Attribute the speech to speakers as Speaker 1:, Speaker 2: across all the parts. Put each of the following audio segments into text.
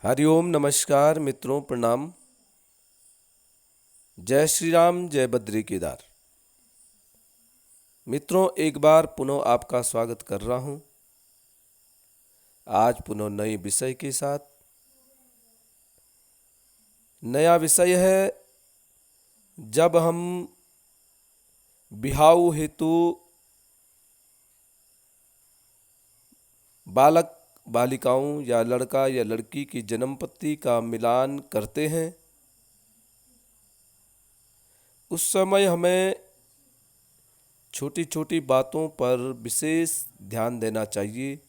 Speaker 1: हरिओम नमस्कार मित्रों प्रणाम। जय श्री राम जय बद्री केदार। मित्रों एक बार पुनः आपका स्वागत कर रहा हूं। आज पुनः नए विषय के साथ। नया विषय है जब हम बिहाव हेतु बालक बालिकाओं या लड़का या लड़की की जन्मपत्ति का मिलान करते हैं, उस समय हमें छोटी छोटी बातों पर विशेष ध्यान देना चाहिए।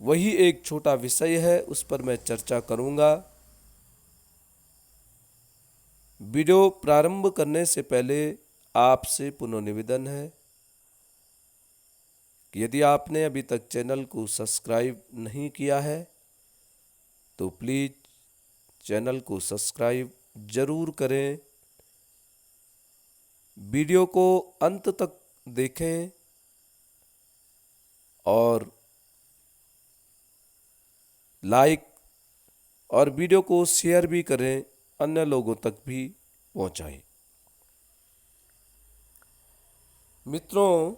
Speaker 1: वही एक छोटा विषय है, उस पर मैं चर्चा करूंगा। वीडियो प्रारंभ करने से पहले आपसे पुनः निवेदन है कि यदि आपने अभी तक चैनल को सब्सक्राइब नहीं किया है तो प्लीज़ चैनल को सब्सक्राइब जरूर करें। वीडियो को अंत तक देखें और लाइक और वीडियो को शेयर भी करें, अन्य लोगों तक भी पहुंचाएं। मित्रों,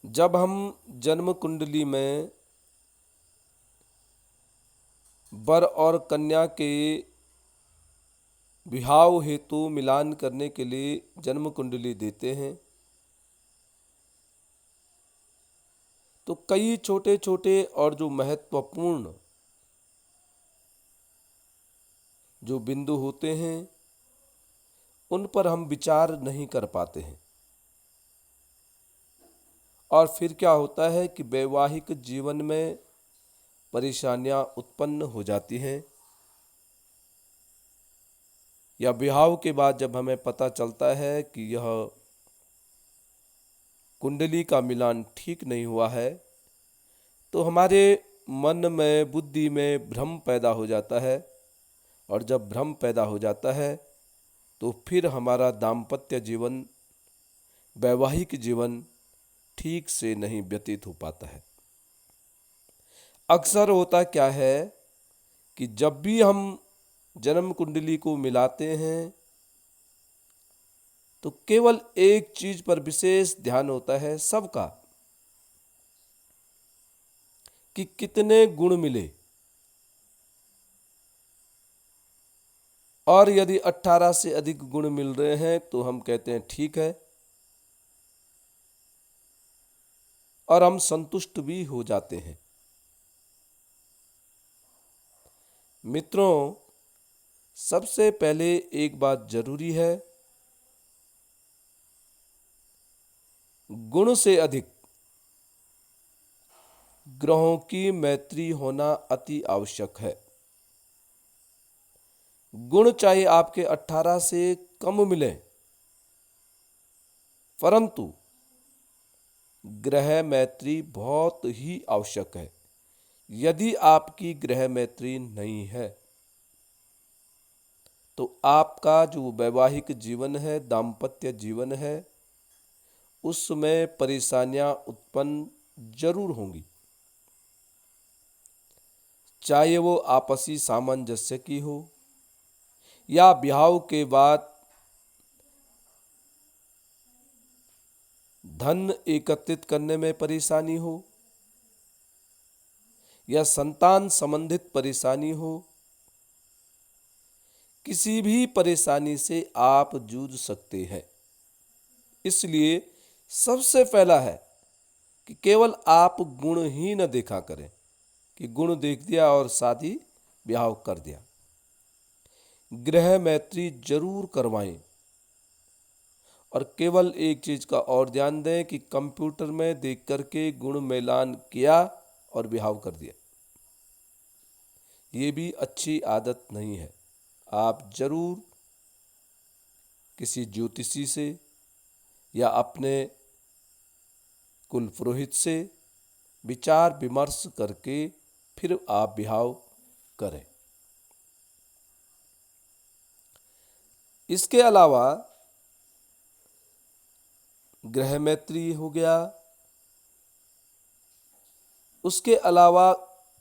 Speaker 1: जब हम जन्म कुंडली में वर और कन्या के विवाह हेतु मिलान करने के लिए जन्म कुंडली देते हैं तो कई छोटे छोटे और जो महत्वपूर्ण जो बिंदु होते हैं उन पर हम विचार नहीं कर पाते हैं। और फिर क्या होता है कि वैवाहिक जीवन में परेशानियां उत्पन्न हो जाती हैं, या विवाह के बाद जब हमें पता चलता है कि यह कुंडली का मिलान ठीक नहीं हुआ है तो हमारे मन में बुद्धि में भ्रम पैदा हो जाता है। और जब भ्रम पैदा हो जाता है तो फिर हमारा दाम्पत्य जीवन, वैवाहिक जीवन ठीक से नहीं व्यतीत हो पाता है। अक्सर होता क्या है कि जब भी हम जन्म कुंडली को मिलाते हैं तो केवल एक चीज पर विशेष ध्यान होता है सबका, कि कितने गुण मिले। और यदि 18 से अधिक गुण मिल रहे हैं तो हम कहते हैं ठीक है, और हम संतुष्ट भी हो जाते हैं। मित्रों, सबसे पहले एक बात जरूरी है, गुण से अधिक ग्रहों की मैत्री होना अति आवश्यक है। गुण चाहे आपके 18 से कम मिले, परंतु ग्रह मैत्री बहुत ही आवश्यक है। यदि आपकी ग्रह मैत्री नहीं है तो आपका जो वैवाहिक जीवन है, दाम्पत्य जीवन है, उसमें परेशानियां उत्पन्न जरूर होंगी। चाहे वो आपसी सामंजस्य की हो या ब्याह के बाद धन एकत्रित करने में परेशानी हो या संतान संबंधित परेशानी हो, किसी भी परेशानी से आप जूझ सकते हैं। इसलिए सबसे पहला है कि केवल आप गुण ही न देखा करें कि गुण देख दिया और शादी ब्याह कर दिया। गृह मैत्री जरूर करवाएं। और केवल एक चीज का और ध्यान दें कि कंप्यूटर में देख करके गुण मिलान किया और ब्याह कर दिया, ये भी अच्छी आदत नहीं है। आप जरूर किसी ज्योतिषी से या अपने कुल पुरोहित से विचार विमर्श करके फिर आप ब्याह करें। इसके अलावा गृह मैत्री हो गया, उसके अलावा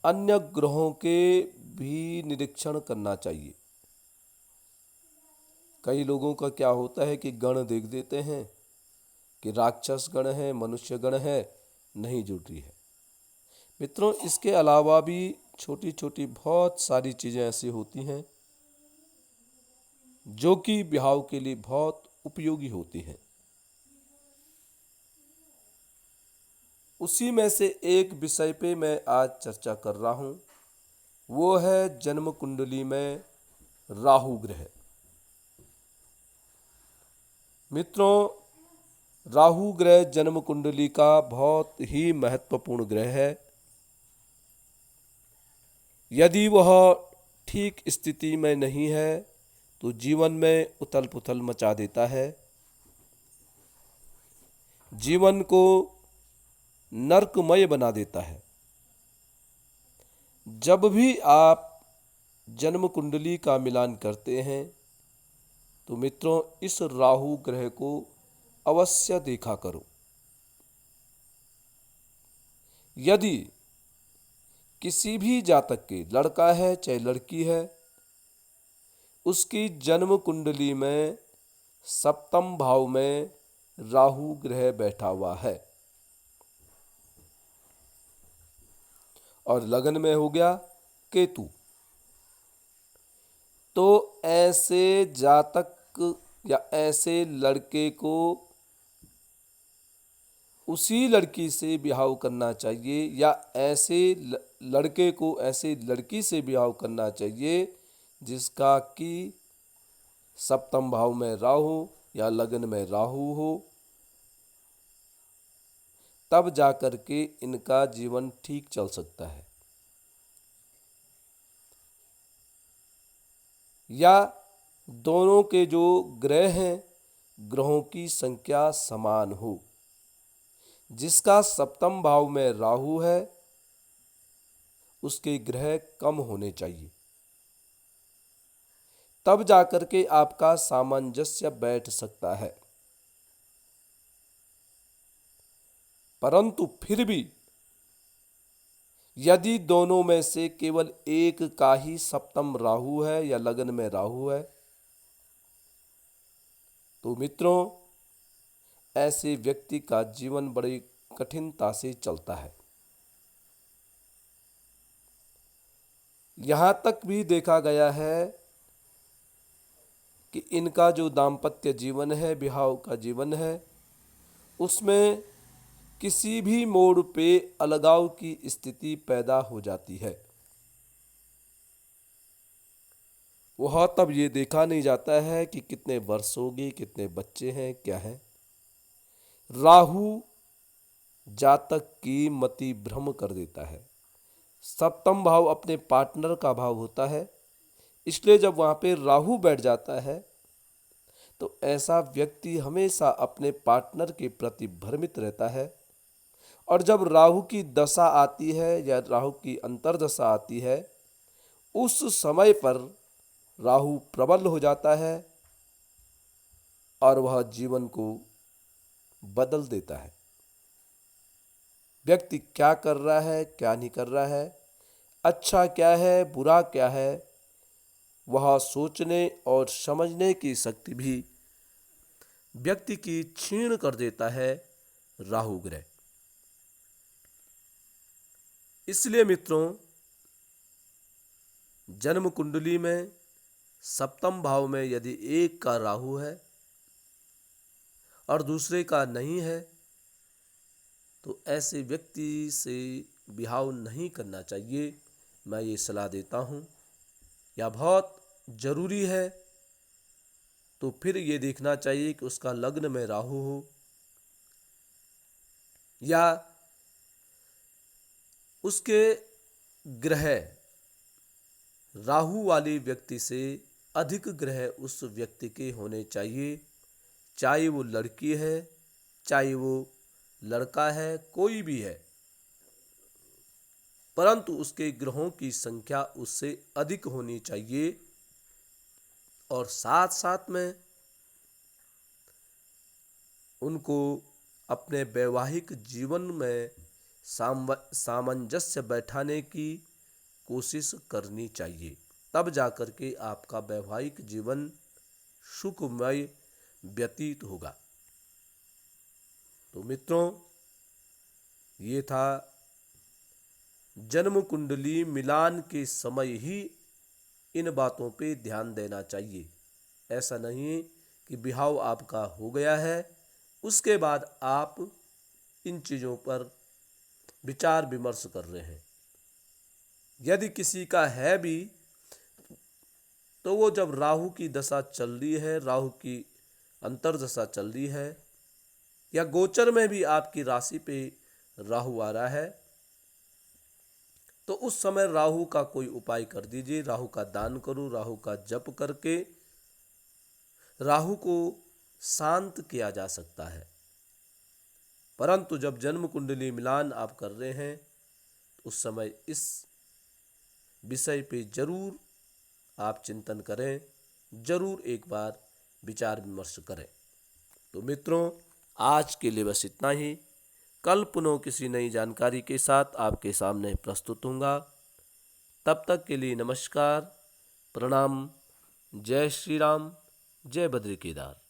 Speaker 1: अन्य ग्रहों के भी निरीक्षण करना चाहिए। कई लोगों का क्या होता है कि गण देख देते हैं कि राक्षस गण है, मनुष्य गण है, नहीं जुड़ रही है। मित्रों, इसके अलावा भी छोटी छोटी बहुत सारी चीज़ें ऐसी होती हैं जो कि विवाह के लिए बहुत उपयोगी होती हैं। उसी में से एक विषय पे मैं आज चर्चा कर रहा हूँ, वो है जन्म कुंडली में राहु ग्रह। मित्रों, राहु ग्रह जन्म कुंडली का बहुत ही महत्वपूर्ण ग्रह है। यदि वह ठीक स्थिति में नहीं है तो जीवन में उथल पुथल मचा देता है, जीवन को नरकमय बना देता है। जब भी आप जन्म कुंडली का मिलान करते हैं तो मित्रों, इस राहु ग्रह को अवश्य देखा करो। यदि किसी भी जातक के, लड़का है चाहे लड़की है, उसकी जन्म कुंडली में सप्तम भाव में राहु ग्रह बैठा हुआ है और लगन में हो गया केतु, तो ऐसे जातक या ऐसे लड़के को उसी लड़की से ब्याह करना चाहिए, या ऐसे लड़के को ऐसे लड़की से ब्याह करना चाहिए जिसका कि सप्तम भाव में राहु या लगन में राहु हो। तब जाकर के इनका जीवन ठीक चल सकता है। या दोनों के जो ग्रह हैं, ग्रहों की संख्या समान हो। जिसका सप्तम भाव में राहु है उसके ग्रह कम होने चाहिए, तब जाकर के आपका सामंजस्य बैठ सकता है। परंतु फिर भी यदि दोनों में से केवल एक का ही सप्तम राहु है या लगन में राहु है, तो मित्रों, ऐसे व्यक्ति का जीवन बड़ी कठिनता से चलता है। यहाँ तक भी देखा गया है कि इनका जो दाम्पत्य जीवन है, विवाह का जीवन है, उसमें किसी भी मोड़ पे अलगाव की स्थिति पैदा हो जाती है। वह तब ये देखा नहीं जाता है कि कितने वर्ष होगी, कितने बच्चे हैं, क्या है। राहु जातक की मति भ्रम कर देता है। सप्तम भाव अपने पार्टनर का भाव होता है, इसलिए जब वहाँ पे राहु बैठ जाता है तो ऐसा व्यक्ति हमेशा अपने पार्टनर के प्रति भ्रमित रहता है। और जब राहु की दशा आती है या राहु की अंतर्दशा आती है, उस समय पर राहु प्रबल हो जाता है और वह जीवन को बदल देता है। व्यक्ति क्या कर रहा है, क्या नहीं कर रहा है, अच्छा क्या है, बुरा क्या है, वह सोचने और समझने की शक्ति भी व्यक्ति की क्षीण कर देता है राहु ग्रह। इसलिए मित्रों, जन्म कुंडली में सप्तम भाव में यदि एक का राहु है और दूसरे का नहीं है, तो ऐसे व्यक्ति से विवाह नहीं करना चाहिए। मैं ये सलाह देता हूँ। या बहुत जरूरी है तो फिर ये देखना चाहिए कि उसका लग्न में राहु हो या उसके ग्रह राहु वाले व्यक्ति से अधिक ग्रह उस व्यक्ति के होने चाहिए। चाहे वो लड़की है, चाहे वो लड़का है, कोई भी है, परंतु उसके ग्रहों की संख्या उससे अधिक होनी चाहिए। और साथ साथ में उनको अपने वैवाहिक जीवन में सामंजस्य बैठाने की कोशिश करनी चाहिए। तब जाकर के आपका वैवाहिक जीवन सुखमय व्यतीत होगा। तो मित्रों, ये था जन्म कुंडली मिलान के समय ही इन बातों पे ध्यान देना चाहिए। ऐसा नहीं कि विवाह आपका हो गया है उसके बाद आप इन चीज़ों पर विचार विमर्श कर रहे हैं। यदि किसी का है भी तो वो जब राहु की दशा चल रही है, राहु की अंतर्दशा चल रही है, या गोचर में भी आपकी राशि पे राहु आ रहा है, तो उस समय राहु का कोई उपाय कर दीजिए। राहु का दान करो, राहु का जप करके राहु को शांत किया जा सकता है। परंतु जब जन्म कुंडली मिलान आप कर रहे हैं उस समय इस विषय पे जरूर आप चिंतन करें, जरूर एक बार विचार विमर्श करें। तो मित्रों, आज के लिए बस इतना ही। कल पुनः किसी नई जानकारी के साथ आपके सामने प्रस्तुत होऊंगा। तब तक के लिए नमस्कार, प्रणाम, जय श्री राम, जय बद्री केदार।